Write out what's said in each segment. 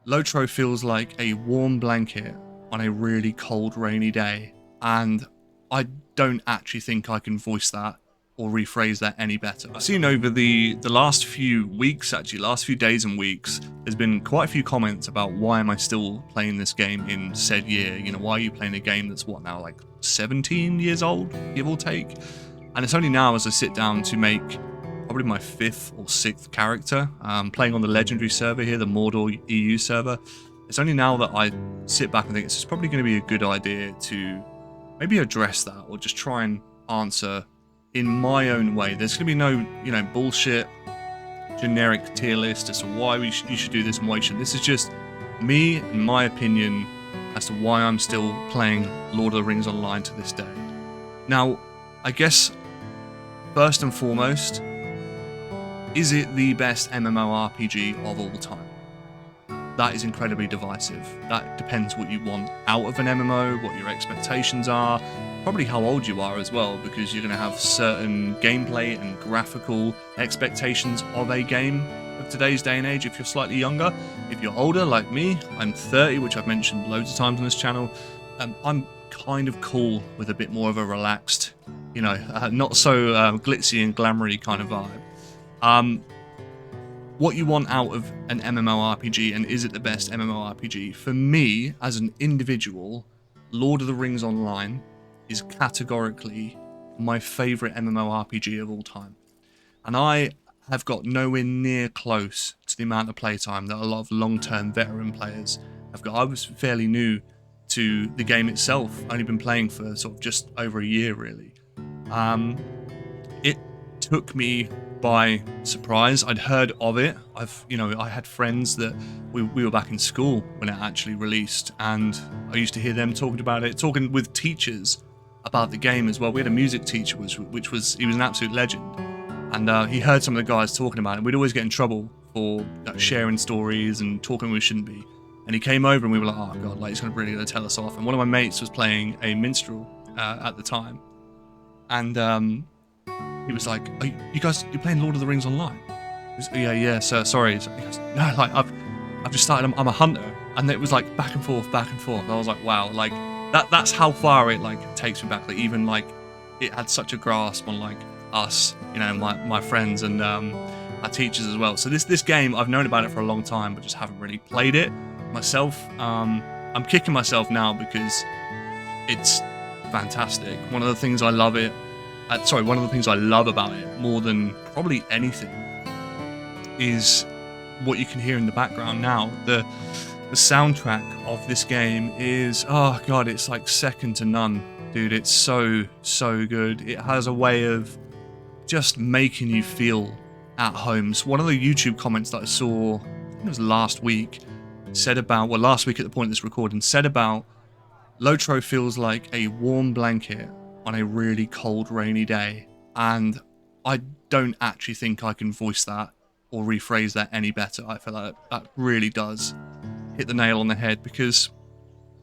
LOTRO feels like a warm blanket on a really cold, rainy day, and I don't actually think I can voice that or rephrase that any better. I've seen over the last few weeks, actually, last few days and weeks, there's been quite a few comments about why am I still playing this game in said year? You know, why are you playing a game that's what now, like 17 years old, give or take? And it's only now as I sit down to make probably my 5th or 6th character, playing on the legendary server here, the Mordor EU server. It's only now that I sit back and think it's probably going to be a good idea to maybe address that or just try and answer in my own way. There's going to be no, bullshit generic tier list as to why you should do this and why you shouldn't. This is just me and my opinion as to why I'm still playing Lord of the Rings Online to this day. Now, I guess first and foremost, is it the best MMORPG of all time? That is incredibly divisive. That depends what you want out of an MMO, what your expectations are, probably how old you are as well, because you're going to have certain gameplay and graphical expectations of a game of today's day and age if you're slightly younger. If you're older, like me, I'm 30, which I've mentioned loads of times on this channel, I'm kind of cool with a bit more of a relaxed, not so glitzy and glamoury kind of vibe. What you want out of an MMORPG, and is it the best MMORPG? For me, as an individual, Lord of the Rings Online is categorically my favourite MMORPG of all time. And I have got nowhere near close to the amount of playtime that a lot of long-term veteran players have got. I was fairly new to the game itself, only been playing for sort of just over a year, really. It took me by surprise. I'd heard of it. I had friends that we were back in school when it actually released, and I used to hear them talking about it, talking with teachers about the game as well. We had a music teacher, he was an absolute legend, and he heard some of the guys talking about it. We'd always get in trouble for sharing stories and talking when we shouldn't be. And he came over and we were like, oh god, like he's really gonna tell us off. And one of my mates was playing a minstrel at the time, and he was like, you're playing Lord of the Rings Online? Was, yeah, sir, sorry. He goes, no, like, I've just started, I'm a hunter. And it was like back and forth. And I was like, wow, like, that's how far it, like, takes me back. Like, even, like, it had such a grasp on, like, us, my friends and our teachers as well. So this game, I've known about it for a long time, but just haven't really played it myself. I'm kicking myself now because it's fantastic. One of the things I love about it more than probably anything is what you can hear in the background now. The soundtrack of this game is, oh god, it's like second to none, dude. It's so good. It has a way of just making you feel at home. So one of the YouTube comments that I saw, I think it was last week at the point of this recording, said about LOTRO feels like a warm blanket on a really cold, rainy day, and I don't actually think I can voice that or rephrase that any better. I feel like that really does hit the nail on the head, because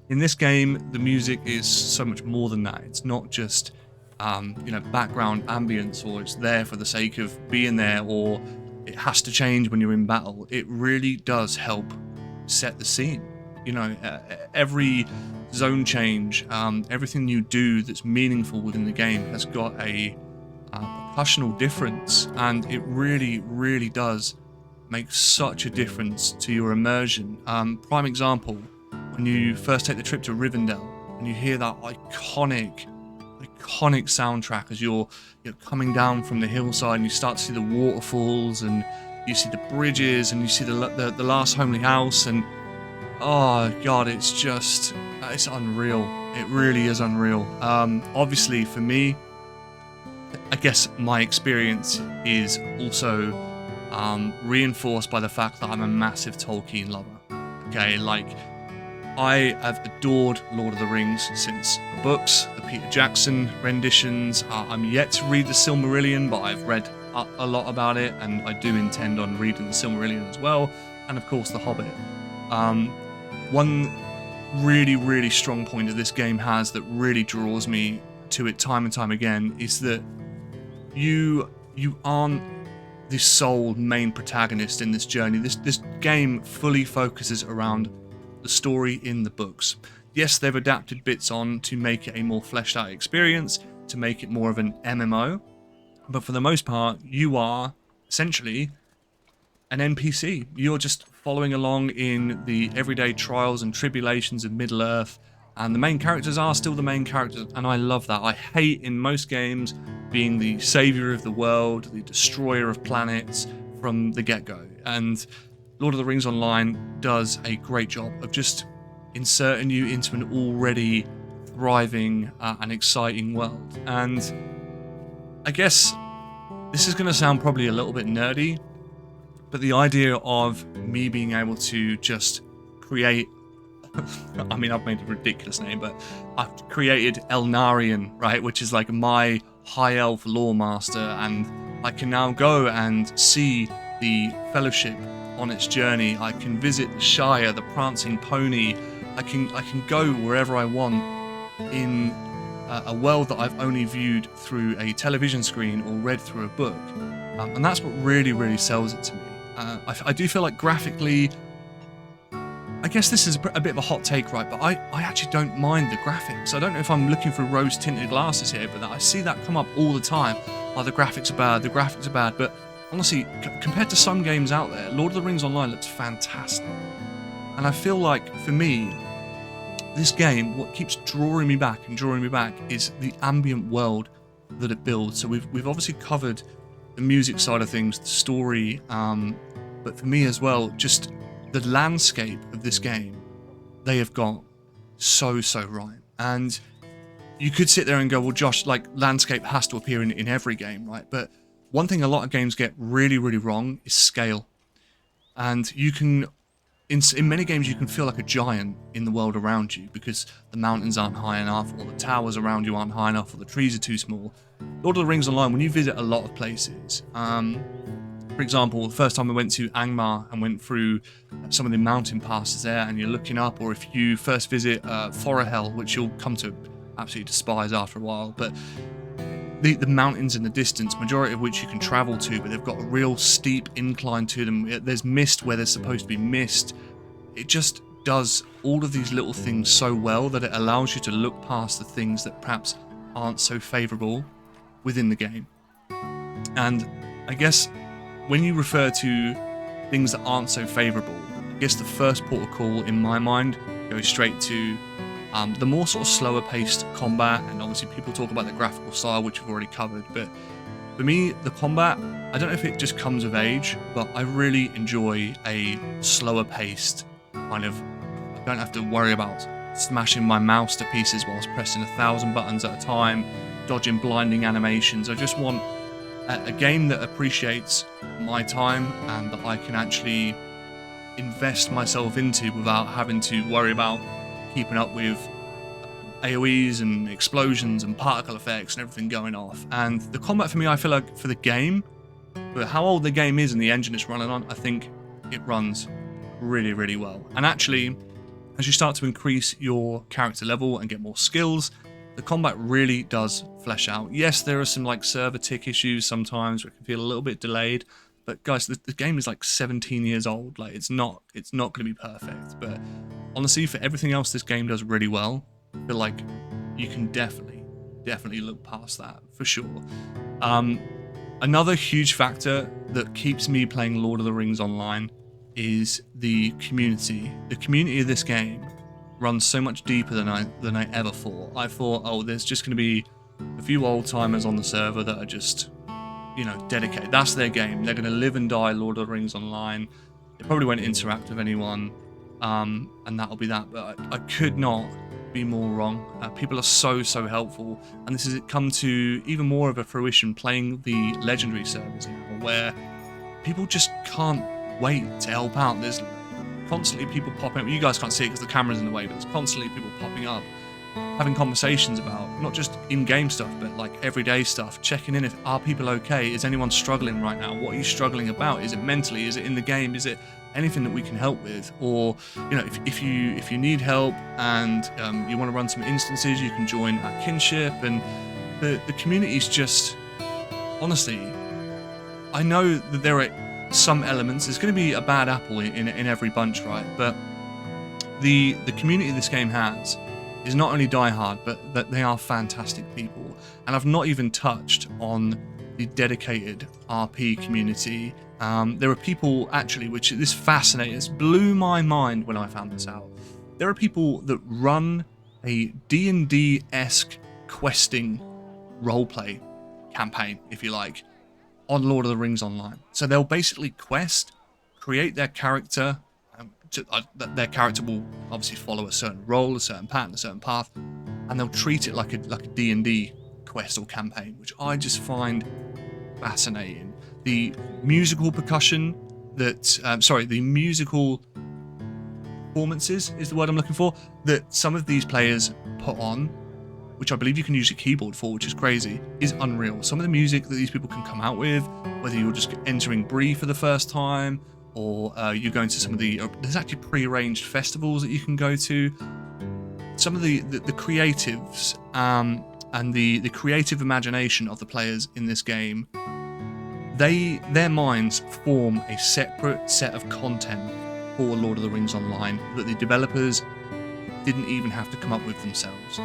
in this game the music is so much more than that. It's not just background ambience, or it's there for the sake of being there, or it has to change when you're in battle. It really does help set the scene. Every zone change, everything you do that's meaningful within the game has got a percussional difference, and it really does make such a difference to your immersion. Prime example, when you first take the trip to Rivendell and you hear that iconic soundtrack as you're coming down from the hillside, and you start to see the waterfalls, and you see the bridges, and you see the last homely house, and oh god, it's unreal. It really is unreal. Obviously for me, I guess my experience is also reinforced by the fact that I'm a massive Tolkien lover. Okay, like, I have adored Lord of the Rings since the books, the Peter Jackson renditions. I'm yet to read the Silmarillion, but I've read a lot about it, and I do intend on reading the Silmarillion as well, and of course The Hobbit. One really strong point that this game has that really draws me to it time and time again is that you aren't the sole main protagonist in this journey. This game fully focuses around the story in the books. Yes, they've adapted bits on to make it a more fleshed out experience, to make it more of an MMO, but for the most part, you are essentially an NPC. You're just following along in the everyday trials and tribulations of Middle-earth, and the main characters are still the main characters, and I love that. I hate in most games being the savior of the world, the destroyer of planets from the get-go, and Lord of the Rings Online does a great job of just inserting you into an already thriving and exciting world. And I guess this is going to sound probably a little bit nerdy, but the idea of me being able to just create, I mean, I've made a ridiculous name, but I've created Elnarion, right, which is like my high elf lore master, and I can now go and see the Fellowship on its journey. I can visit the Shire, the Prancing Pony. I can go wherever I want in a world that I've only viewed through a television screen or read through a book, and that's what really, really sells it to me. I do feel like graphically, I guess this is a bit of a hot take, right, but I actually don't mind the graphics. I don't know if I'm looking through rose-tinted glasses here, but I see that come up all the time. Oh, the graphics are bad, but honestly, compared to some games out there, Lord of the Rings Online looks fantastic. And I feel like, for me, this game, what keeps drawing me back is the ambient world that it builds. So we've obviously covered the music side of things, the story, but for me as well, just the landscape of this game, they have got so right. And you could sit there and go, well, Josh, like, landscape has to appear in every game, right? But one thing a lot of games get really, really wrong is scale. And you can, in many games, you can feel like a giant in the world around you because the mountains aren't high enough, or the towers around you aren't high enough, or the trees are too small. Lord of the Rings Online, when you visit a lot of places, for example, the first time I went to Angmar and went through some of the mountain passes there, and you're looking up, or if you first visit Forahel, which you'll come to absolutely despise after a while, but the mountains in the distance, majority of which you can travel to, but they've got a real steep incline to them. There's mist where there's supposed to be mist. It just does all of these little things so well that it allows you to look past the things that perhaps aren't so favourable within the game. And I guess when you refer to things that aren't so favourable, I guess the first port of call in my mind goes straight to the more sort of slower paced combat, and obviously people talk about the graphical style, which we've already covered, but for me, the combat, I don't know if it just comes of age, but I really enjoy a slower paced kind of, I don't have to worry about smashing my mouse to pieces whilst pressing 1,000 buttons at a time, dodging blinding animations. I just want a game that appreciates my time and that I can actually invest myself into without having to worry about keeping up with AoEs and explosions and particle effects and everything going off. And the combat for me, I feel like for the game, but how old the game is and the engine it's running on, I think it runs really, really well. And actually, as you start to increase your character level and get more skills, the combat really does flesh out. Yes, there are some like server tick issues sometimes where it can feel a little bit delayed, but guys, the game is like 17 years old. Like, it's not going to be perfect, but honestly, for everything else this game does really well, I feel like you can definitely look past that for sure. Another huge factor that keeps me playing Lord of the Rings Online is the community. The community of this game runs so much deeper than I ever thought. I thought, oh, there's just going to be a few old timers on the server that are just, dedicated. That's their game. They're going to live and die Lord of the Rings Online. They probably won't interact with anyone, and that'll be that. But I could not be more wrong. People are so helpful, and this has come to even more of a fruition playing the legendary servers now, where people just can't wait to help out. There's constantly people popping up. You guys can't see it because the camera's in the way, but there's constantly people popping up, having conversations about not just in-game stuff, but like everyday stuff, checking in if are people okay, is anyone struggling right now, what are you struggling about, is it mentally, is it in the game, is it anything that we can help with, or if you need help and you want to run some instances, you can join our kinship. And the community's just, honestly, I know that there are some elements. There's going to be a bad apple in every bunch, right? But the community this game has is not only diehard, but that they are fantastic people. And I've not even touched on the dedicated RP community. There are people actually, which this fascinating, this blew my mind when I found this out. There are people that run a D&D-esque questing roleplay campaign, if you like, on Lord of the Rings Online. So they'll basically quest, create their character. Their character will obviously follow a certain role, a certain pattern, a certain path, and they'll treat it like a D&D quest or campaign, which I just find fascinating. The musical percussion the musical performances is the word I'm looking for, that some of these players put on, which I believe you can use your keyboard for, which is crazy, is unreal. Some of the music that these people can come out with, whether you're just entering Bree for the first time, or you're going to some of the... there's actually pre-arranged festivals that you can go to. Some of the creatives and the creative imagination of the players in this game, their minds form a separate set of content for Lord of the Rings Online that the developers didn't even have to come up with themselves.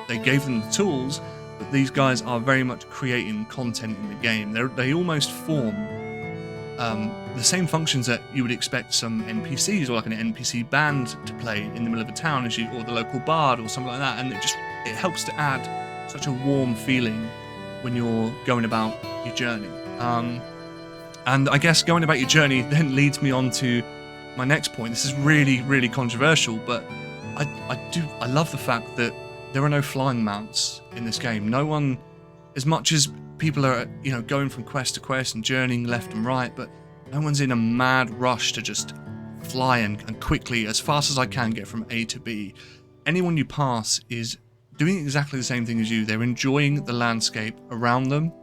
They gave them the tools, but these guys are very much creating content in the game. They almost form the same functions that you would expect some NPCs or like an NPC band to play in the middle of a town, or the local bard or something like that, and it helps to add such a warm feeling when you're going about your journey. And I guess going about your journey then leads me on to my next point. This is really, really controversial, but I love the fact that there are no flying mounts in this game. No one, as much as people are, going from quest to quest and journeying left and right, but no one's in a mad rush to just fly and quickly, as fast as I can, get from A to B. Anyone you pass is doing exactly the same thing as you. They're enjoying the landscape around them.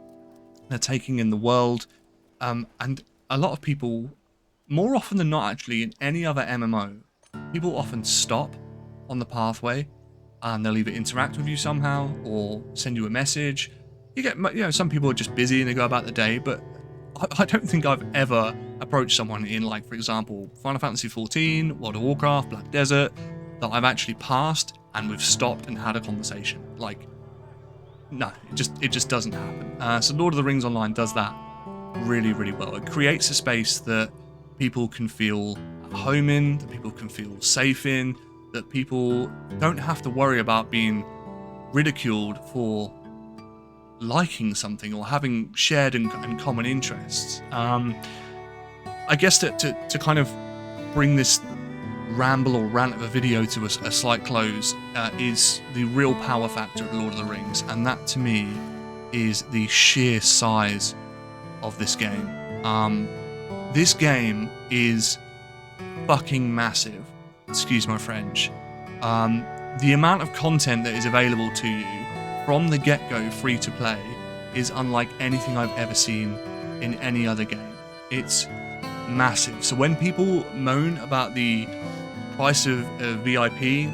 They're taking in the world. And a lot of people, more often than not actually, in any other MMO, people often stop on the pathway and they'll either interact with you somehow or send you a message. You get, some people are just busy and they go about the day, but I don't think I've ever approached someone in, like, for example, Final Fantasy XIV, World of Warcraft, Black Desert, that I've actually passed and we've stopped and had a conversation. Like, no, it just doesn't happen. So Lord of the Rings Online does that really, really well. It creates a space that people can feel at home in, that people can feel safe in, that people don't have to worry about being ridiculed for liking something or having shared and common interests. I guess that to kind of bring this ramble or rant of a video to a slight close is the real power factor of Lord of the Rings, and that to me is the sheer size of this game. This game is fucking massive, excuse my French. The amount of content that is available to you from the get-go, free to play, is unlike anything I've ever seen in any other game. It's massive. So when people moan about the price of VIP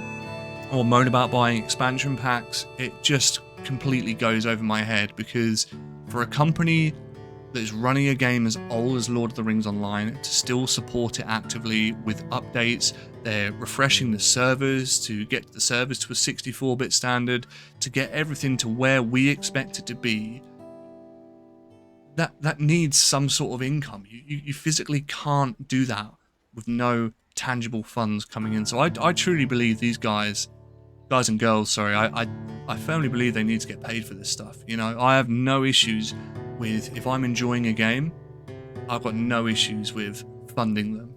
or moan about buying expansion packs, it just completely goes over my head, because for a company that is running a game as old as Lord of the Rings Online to still support it actively with updates, they're refreshing the servers to get the servers to a 64-bit standard, to get everything to where we expect it to be, that needs some sort of income. You physically can't do that with no tangible funds coming in. So I truly believe these guys and girls, sorry, I firmly believe they need to get paid for this stuff. I have no issues with, if I'm enjoying a game, I've got no issues with funding them.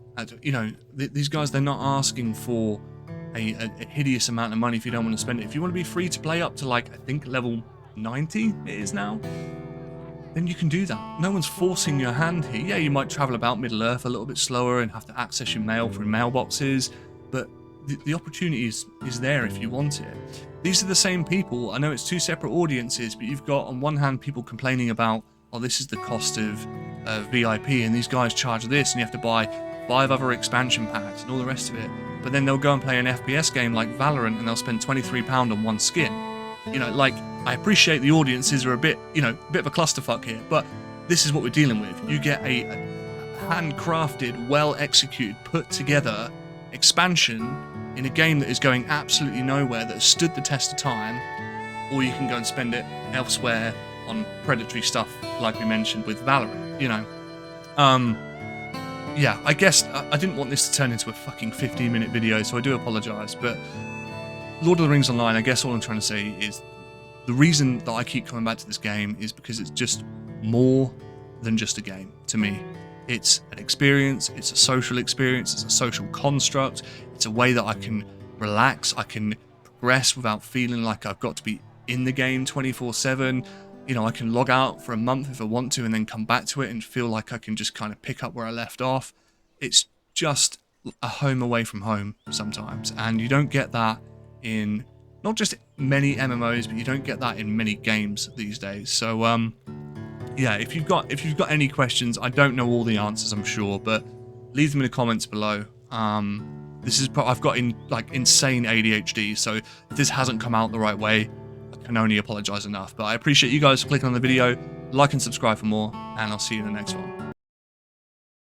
These guys, they're not asking for a hideous amount of money if you don't want to spend it. If you want to be free to play up to, like, I think level 90 it is now, then you can do that. No one's forcing your hand here. Yeah, you might travel about Middle-earth a little bit slower and have to access your mail through mailboxes, but the opportunity is there if you want it. These are the same people. I know it's two separate audiences, but you've got on one hand people complaining about, oh, this is the cost of VIP, and these guys charge this, and you have to buy 5 other expansion packs and all the rest of it. But then they'll go and play an FPS game like Valorant and they'll spend £23 on one skin. I appreciate the audiences are a bit of a clusterfuck here, but this is what we're dealing with. You get a handcrafted, well executed, put together expansion in a game that is going absolutely nowhere, that has stood the test of time, or you can go and spend it elsewhere on predatory stuff like we mentioned with Valorant, you know. Yeah, I guess I didn't want this to turn into a fucking 15-minute video, so I do apologise, but Lord of the Rings Online, I guess all I'm trying to say is the reason that I keep coming back to this game is because it's just more than just a game to me. It's an experience, it's a social experience, it's a social construct, it's a way that I can relax, I can progress without feeling like I've got to be in the game 24/7. You know, I can log out for a month if I want to and then come back to it and feel like I can just kind of pick up where I left off. It's just a home away from home sometimes, and you don't get that in not just many MMOs, but you don't get that in many games these days. So yeah, if you've got any questions, I don't know all the answers, I'm sure, but leave them in the comments below. This is I've got insane ADHD, so if this hasn't come out the right way, I can only apologize enough. But I appreciate you guys for clicking on the video, like and subscribe for more, and I'll see you in the next one.